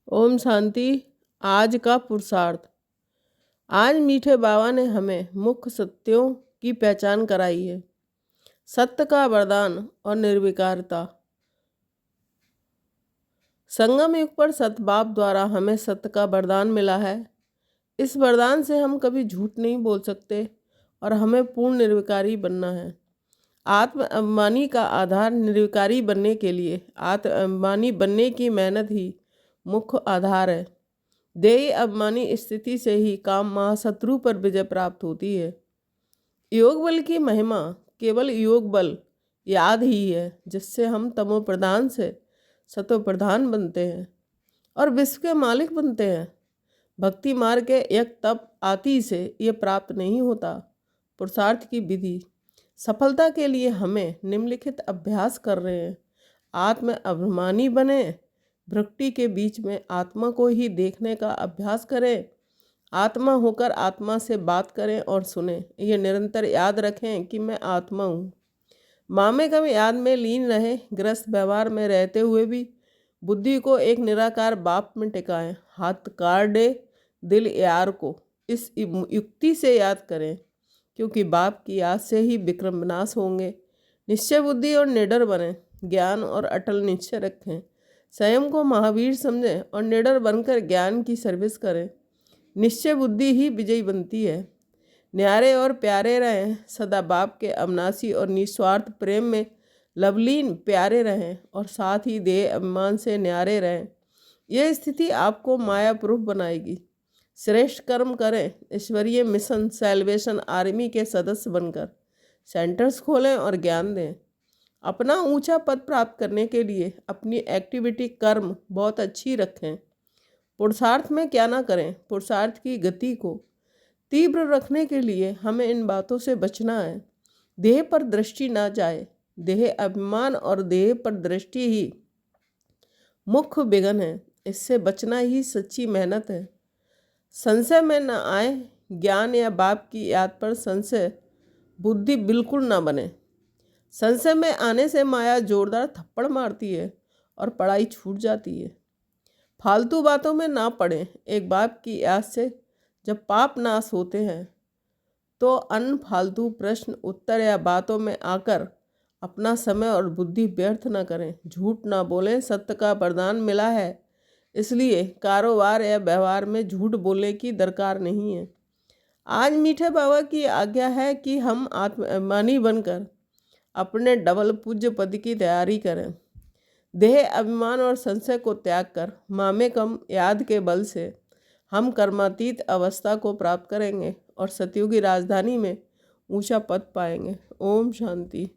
ओम शांति। आज का पुरुषार्थ। आज मीठे बाबा ने हमें मुख्य सत्यों की पहचान कराई है। सत्य का वरदान और निर्विकारता। संगम युग पर सतबाप द्वारा हमें सत्य का वरदान मिला है। इस वरदान से हम कभी झूठ नहीं बोल सकते और हमें पूर्ण निर्विकारी बनना है। आत्म अभिमानी का आधार निर्विकारी बनने के लिए आत्म अभिमानी बनने की मेहनत ही मुख्य आधार है। देही अभिमानी स्थिति से ही काम महाशत्रु पर विजय प्राप्त होती है। योग बल की महिमा केवल योग बल याद ही है, जिससे हम तमो प्रधान से सतो प्रधान बनते हैं और विश्व के मालिक बनते हैं। भक्ति मार्ग के एक तप आदि से ये प्राप्त नहीं होता। पुरुषार्थ की विधि। सफलता के लिए हमें निम्नलिखित अभ्यास कर रहे हैं। आत्म अभिमानी बने। भ्रक्ति के बीच में आत्मा को ही देखने का अभ्यास करें। आत्मा होकर आत्मा से बात करें और सुने। ये निरंतर याद रखें कि मैं आत्मा हूँ। मामेकम याद में लीन रहे। ग्रस्त व्यवहार में रहते हुए भी बुद्धि को एक निराकार बाप में टिकाएं। हाथ काट दे दिल यार को। इस युक्ति से याद करें, क्योंकि बाप की याद से ही विक्रम विनाश होंगे। निश्चय बुद्धि और निडर बने। ज्ञान और अटल निश्चय रखें। स्वयं को महावीर समझें और निडर बनकर ज्ञान की सर्विस करें। निश्चय बुद्धि ही विजयी बनती है। न्यारे और प्यारे रहें। सदा बाप के अविनाशी और निस्वार्थ प्रेम में लवलीन प्यारे रहें और साथ ही देह अभिमान से न्यारे रहें। यह स्थिति आपको माया प्रूफ बनाएगी। श्रेष्ठ कर्म करें। ईश्वरीय मिशन सेल्वेशन आर्मी के सदस्य बनकर सेंटर्स खोलें और ज्ञान दें। अपना ऊंचा पद प्राप्त करने के लिए अपनी एक्टिविटी कर्म बहुत अच्छी रखें। पुरुषार्थ में क्या ना करें। पुरुषार्थ की गति को तीव्र रखने के लिए हमें इन बातों से बचना है। देह पर दृष्टि ना जाए। देह अभिमान और देह पर दृष्टि ही मुख्य विघ्न है। इससे बचना ही सच्ची मेहनत है। संशय में न आए। ज्ञान या बाप की याद पर संशय बुद्धि बिल्कुल ना बने। संशय में आने से माया जोरदार थप्पड़ मारती है और पढ़ाई छूट जाती है। फालतू बातों में ना पड़े। एक बाप की याद से जब पाप नाश होते हैं तो अन्य फालतू प्रश्न उत्तर या बातों में आकर अपना समय और बुद्धि व्यर्थ ना करें। झूठ ना बोलें। सत्य का वरदान मिला है, इसलिए कारोबार या व्यवहार में झूठ बोलने की दरकार नहीं है। आज मीठे बाबा की आज्ञा है कि हम आत्माभिमानी बनकर अपने डबल पूज्य पद की तैयारी करें। देह अभिमान और संशय को त्याग कर मामेकम याद के बल से हम कर्मातीत अवस्था को प्राप्त करेंगे और सतयुगी राजधानी में ऊंचा पद पाएंगे। ओम शांति।